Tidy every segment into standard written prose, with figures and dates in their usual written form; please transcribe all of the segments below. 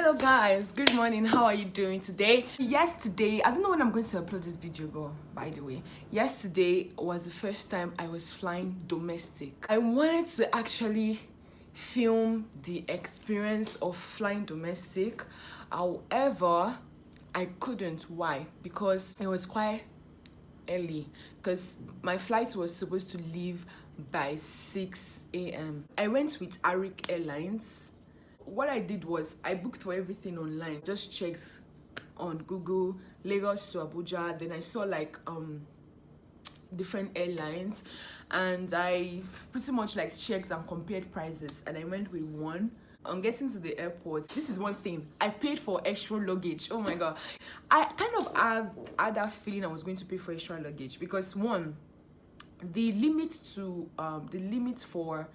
Hello guys, good morning. How are you doing today? Yesterday, I don't know when I'm going to upload this video, but by the way, yesterday was the first time I was flying domestic. I wanted to actually film the experience of flying domestic. However, I couldn't. Why? Because it was quite early, because my flight was supposed to leave by 6 a.m. I went with Arik Airlines. What I did was I booked for everything online, just checked on Google, Lagos to Abuja. Then I saw like different airlines, and I pretty much like checked and compared prices, and I went with one. On getting to the airport, this is one thing, I paid for extra luggage. Oh my god, I kind of had that feeling I was going to pay for extra luggage, because one, the limit for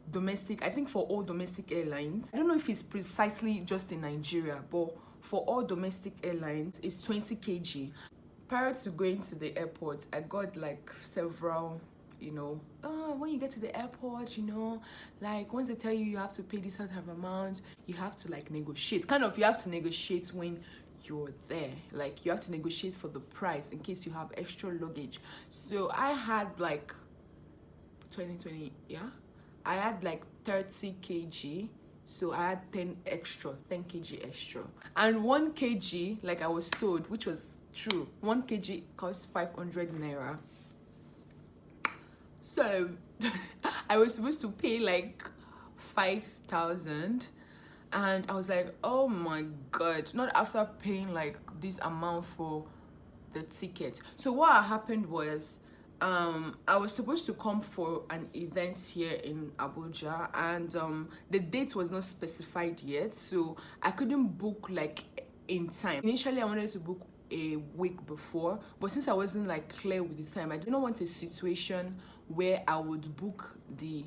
domestic, I think for all domestic airlines, I don't know if it's precisely just in Nigeria, but for all domestic airlines it's 20 kg. Prior to going to the airport, I got like several, when you get to the airport, like once they tell you have to pay this certain amount, you have to like negotiate. You have to negotiate when you're there. Like you have to negotiate for the price in case you have extra luggage. So I had like 20, I had like 30 kg, so I had 10 kg extra. And 1 kg, like I was told, which was true, 1 kg cost 500 naira. So I was supposed to pay like 5,000, and I was like, oh my god, not after paying like this amount for the ticket. So what happened was, I was supposed to come for an event here in Abuja, and the date was not specified yet, so I couldn't book like in time. Initially I wanted to book a week before, but since I wasn't like clear with the time, I did not want a situation where I would book the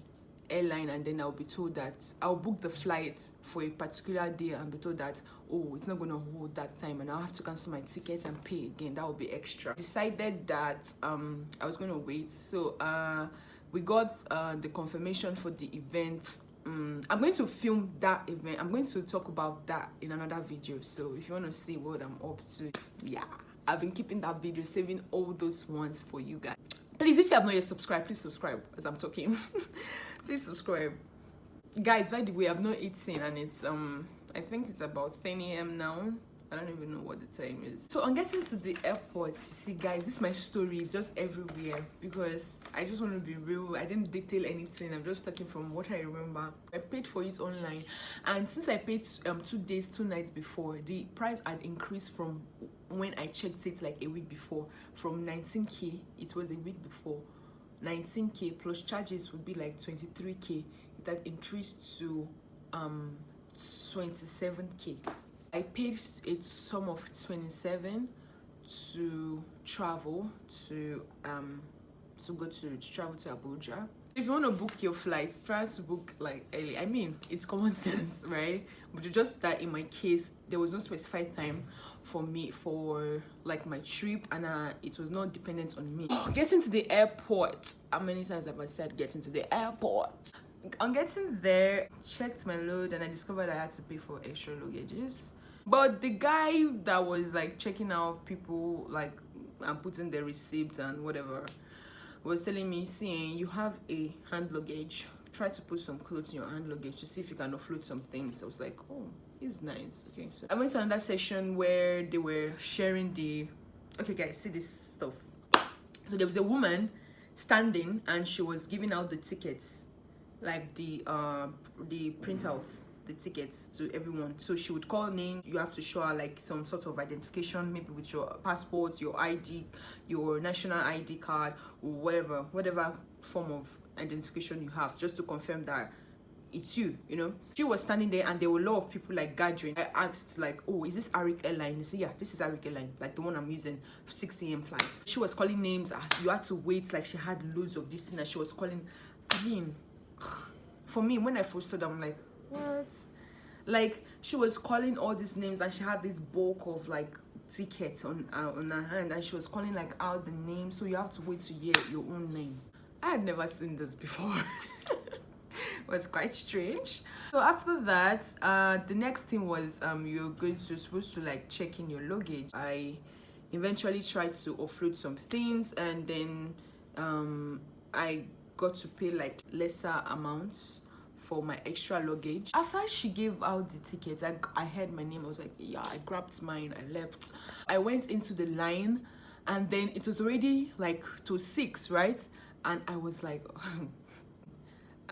airline and then I'll be told that I'll book the flight for a particular day and be told that, oh, it's not going to hold that time, and I'll have to cancel my ticket and pay again. That will be extra. Decided that I was going to wait. So we got the confirmation for the event. I'm going to film that event. I'm going to talk about that in another video, so if you want to see what I'm up to, yeah, I've been keeping that video, saving all those ones for you guys. Please, if you have not yet subscribed, please subscribe as I'm talking. Please subscribe, guys. By the way, I've not eaten, and it's I think it's about 10 a.m. now. I don't even know what the time is. So on getting to the airport, see guys, this my story is just everywhere, because I just want to be real. I didn't detail anything. I'm just talking from what I remember. I paid for it online, and since I paid 2 days 2 nights before, the price had increased from when I checked it like a week before. From 19k, it was a week before, 19k plus charges would be like 23k. It had increased to 27k. I paid a sum of 27 to travel to travel to Abuja. If you want to book your flights, try to book like early. I mean, it's common sense, right? But just that in my case, there was no specified time for me for like my trip, and it was not dependent on me. Getting to the airport, how many times have I said getting to the airport? On getting there, checked my load, and I discovered I had to pay for extra luggages. But the guy that was like checking out people, like, and putting the receipt and whatever, was telling me, saying, you have a hand luggage, try to put some clothes in your hand luggage to see if you can offload some things. I was like, oh, he's nice. Okay, so I went to another session where they were sharing the, okay guys, see this stuff. So there was a woman standing, and she was giving out the tickets, like the printouts, the tickets to everyone. So she would call names. You have to show her like some sort of identification, maybe with your passport, your ID, your national ID card, or whatever form of identification you have, just to confirm that it's you. She was standing there, and there were a lot of people like gathering. I asked like, oh, is this Arik Airline? They said, yeah, this is Arik Airline, like the one I'm using, 6 a.m. flight. She was calling names. You had to wait, like she had loads of this thing that she was calling. I mean, for me, when I first told her, I'm like, what? Like, she was calling all these names, and she had this bulk of like tickets on her hand, and she was calling like out the name, so you have to wait to hear your own name. I had never seen this before. Was quite strange. So after that, the next thing was you're supposed to like check in your luggage. I eventually tried to offload some things, and then I got to pay like lesser amounts for my extra luggage. After she gave out the tickets, I heard my name. I was like, yeah, I grabbed mine, I left. I went into the line, and then it was already like to 6, right? And I was like,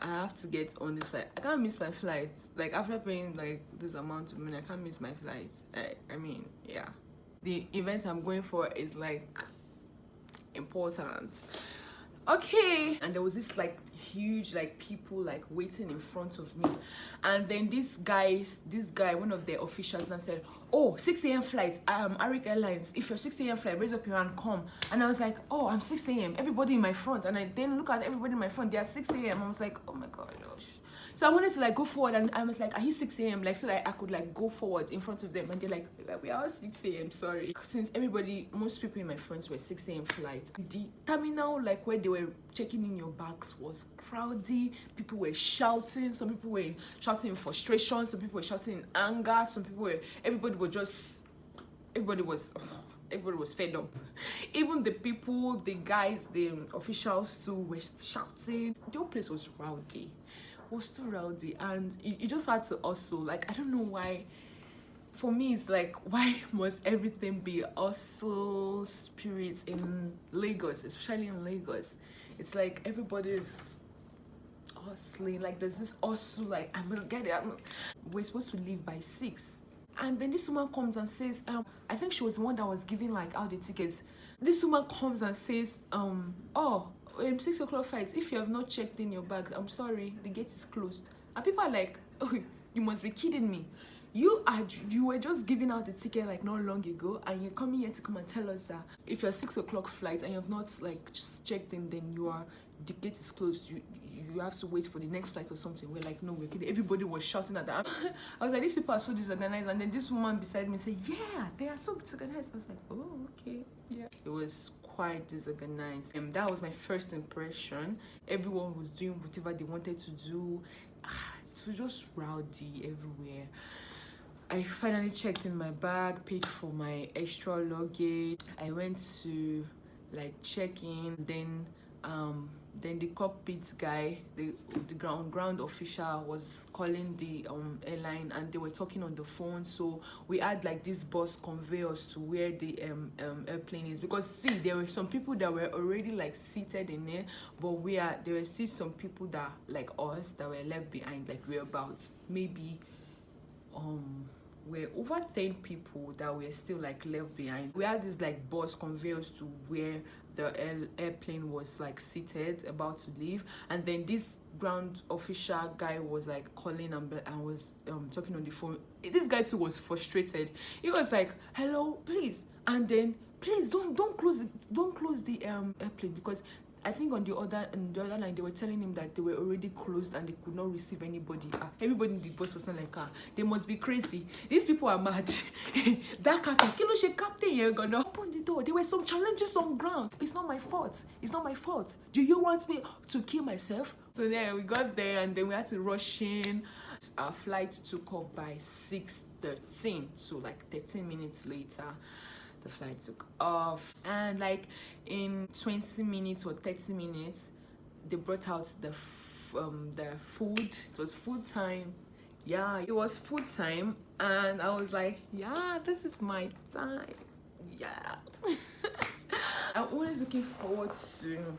I have to get on this flight. I can't miss my flight. Like, after paying like this amount of money, I can't miss my flight. I mean, yeah. The event I'm going for is like important. Okay. And there was this like huge like people like waiting in front of me, and then this guy, one of the officials, now said, oh, 6 a.m. flight, Arik Airlines, if you're 6 a.m. flight, raise up your hand, come. And I was like, oh, I'm 6 a.m. everybody in my front. And I then look at everybody in my front, they are 6 a.m. I was like, oh my gosh. So I wanted to like go forward, and I was like, are you 6 a.m. like so that I could like go forward in front of them, and they're like we are all 6 a.m. sorry. Since most people in my friends were 6 a.m. flight, the terminal like where they were checking in your bags was crowded. People were shouting. Some people were shouting in frustration. Some people were shouting in anger. Everybody was fed up. Even the people, the guys, the officials too were shouting. The whole place was rowdy. It was too rowdy, and you just had to also like, I don't know why. For me, it's like, why must everything be also spirits in Lagos, especially in Lagos? It's like everybody is hustling. Like there's this also like, I must get it. We're supposed to leave by 6, and then this woman comes and says, I think she was the one that was giving like out the tickets. This woman comes and says, oh, 6 o'clock flight, if you have not checked in your bag, I'm sorry, the gate is closed. And people are like, oh, you must be kidding me. You were just giving out the ticket like not long ago, and you're coming here to come and tell us that if you're 6 o'clock flight and you have not like just checked in, then the gate is closed. You have to wait for the next flight or something. We're like, no, we're kidding. Everybody was shouting at that. I was like, these people are so disorganized. And then this woman beside me said, yeah, they are so disorganized. I was like, oh, okay, yeah. It was quite disorganized, and that was my first impression. Everyone was doing whatever they wanted to do. It was just rowdy everywhere. I finally checked in my bag, paid for my extra luggage. I went to like check in, then the cockpit guy, the ground official, was calling the airline, and they were talking on the phone. So we had like this bus convey us to where the airplane is, because see, there were some people that were already like seated in there, but there were still some people that like us that were left behind. Like we're about maybe we're over 10 people that were still like left behind. We had this like bus convey us to where the airplane was like seated, about to leave, and then this ground official guy was like calling and was talking on the phone. This guy too was frustrated. He was like, hello, please, and then please don't close the airplane, because I think on the other line they were telling him that they were already closed and they could not receive anybody. Everybody in the bus was not like, they must be crazy. These people are mad. That captain, you're gonna open the door. There were some challenges on ground. It's not my fault. Do you want me to kill myself? So then we got there, and then we had to rush in. Our flight took off by 6:13, so like 13 minutes later the flight took off, and like in 20 minutes or 30 minutes they brought out the food. It was food time. Yeah, it was food time, and I was like, yeah, this is my time. Yeah. I'm always looking forward to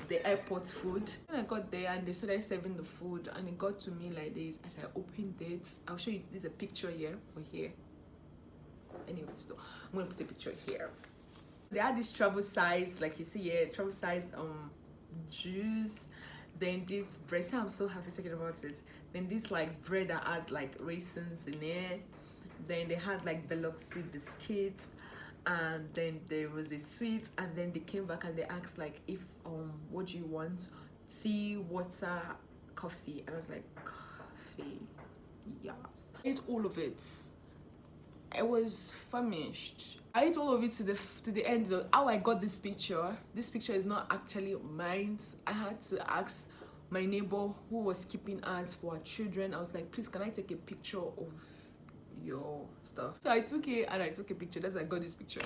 the airport food. When I got there and they started serving the food, and it got to me like this. As I opened it, I'll show you. There's a picture here or here. Anyway, so I'm gonna put a picture here. They had this travel size, like you see here, travel size juice. Then this bread, I'm so happy talking about it. Then this like bread that had like raisins in it. Then they had like Biloxi biscuits, and then there was a sweet. And then they came back and they asked like, if what do you want? Tea, water, coffee. And I was like, coffee, yes. I ate all of it. I was famished. I ate all of it to the end. How I got this picture is not actually mine. I had to ask my neighbor who was keeping us for our children. I was like, please, can I take a picture of your stuff? So I took it and I took a picture. That's how I got this picture.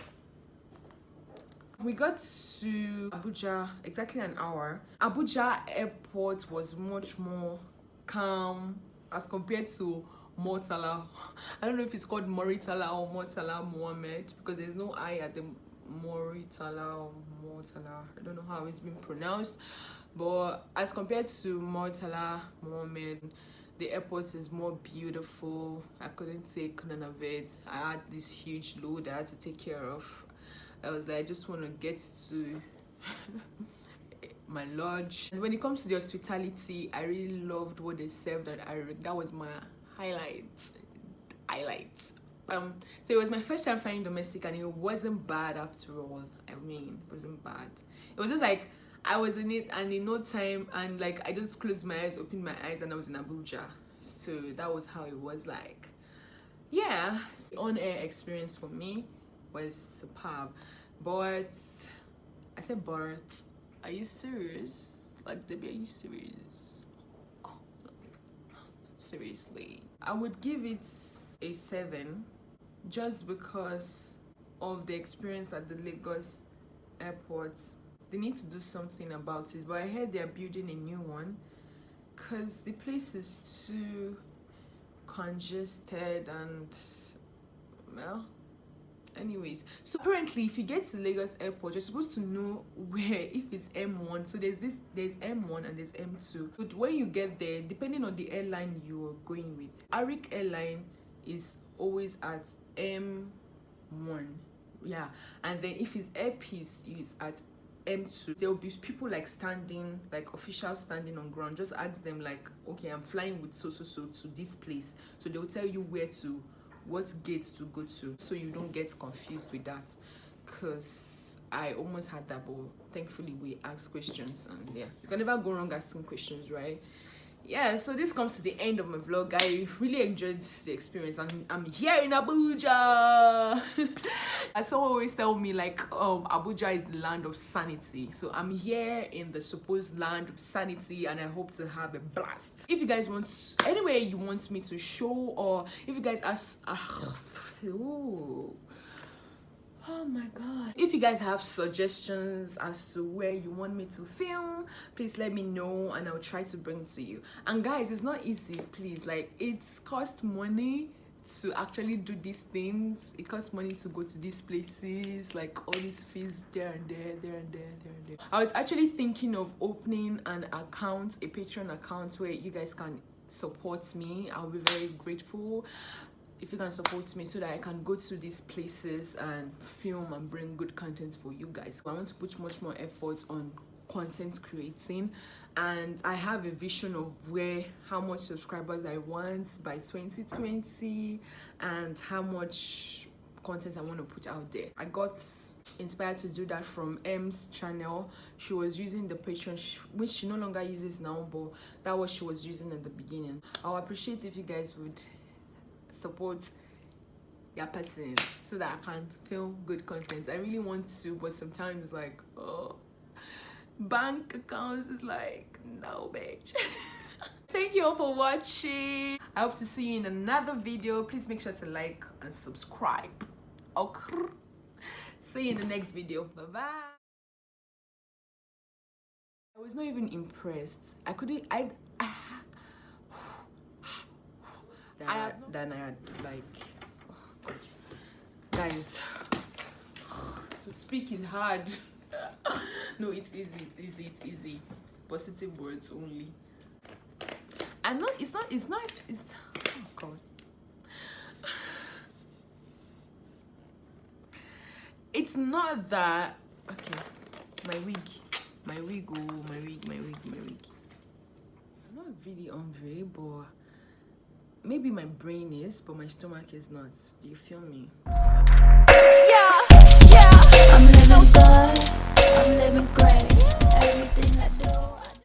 We got to Abuja exactly an hour. Abuja airport was much more calm as compared to Murtala. I don't know if it's called Moritala or Murtala Mohammed, because there's no I at the Moritala or Murtala. I don't know how it's been pronounced, but as compared to Murtala Mohammed, the airport is more beautiful. I couldn't take none of it. I had this huge load I had to take care of. I was like, I just want to get to my lodge. And when it comes to the hospitality, I really loved what they served at Arik. That was my highlights. So it was my first time flying domestic, and it wasn't bad after all. I mean, it wasn't bad. It was just like I was in it, and in no time, and like I just closed my eyes, opened my eyes, and I was in Abuja. So that was how it was like. Yeah, the on-air experience for me was superb. But I said, but are you serious? Like, Debbie, are you serious? Seriously, I would give it a 7, just because of the experience at the Lagos airport. They need to do something about it, but I heard they're building a new one because the place is too congested and, well, anyways. So apparently if you get to Lagos airport, you're supposed to know where, if it's M1. So there's M1 and there's M2. But when you get there, depending on the airline you're going with, Arik Airline is always at M1, yeah, and then if it's Air Peace, it's at M2. There will be people like standing, like officials standing on ground. Just ask them like, okay, I'm flying with so to this place, so they'll tell you where to, what gates to go to, so you don't get confused with that. Because I almost had that, but thankfully we asked questions, and yeah, you can never go wrong asking questions, right? Yeah, so this comes to the end of my vlog. I really enjoyed the experience, and I'm here in Abuja. As someone always tell me, like, Abuja is the land of sanity. So I'm here in the supposed land of sanity, and I hope to have a blast. If you guys want anywhere you want me to show, or if you guys ask, oh my god, if you guys have suggestions as to where you want me to film, please let me know and I'll try to bring it to you. And guys, it's not easy, please. Like, it costs money to actually do these things. It costs money to go to these places, like all these fees there and there. I was actually thinking of opening an account, a Patreon account, where you guys can support me. I'll be very grateful if you can support me, so that I can go to these places and film and bring good content for you guys. I want to put much more effort on content creating, and I have a vision of how much subscribers I want by 2020 and how much content I want to put out there. I got inspired to do that from M's channel. She was using the Patreon, which she no longer uses now, but that was she was using at the beginning. I'll appreciate if you guys would support your person so that I can film good content. I really want to, but sometimes like, oh, bank accounts is like, no bitch. Thank you all for watching. I hope to see you in another video. Please make sure to like and subscribe. Okay, see you in the next video. Bye bye. I was not even impressed. I couldn't. Then I had like, oh God. Guys, to speak is hard. No, it's easy. Positive words only. And it's oh God. It's not that, okay, my wig, I'm not really hungry, but maybe my brain is, but my stomach is not. Do you feel me? Yeah. I'm living good, I'm living great.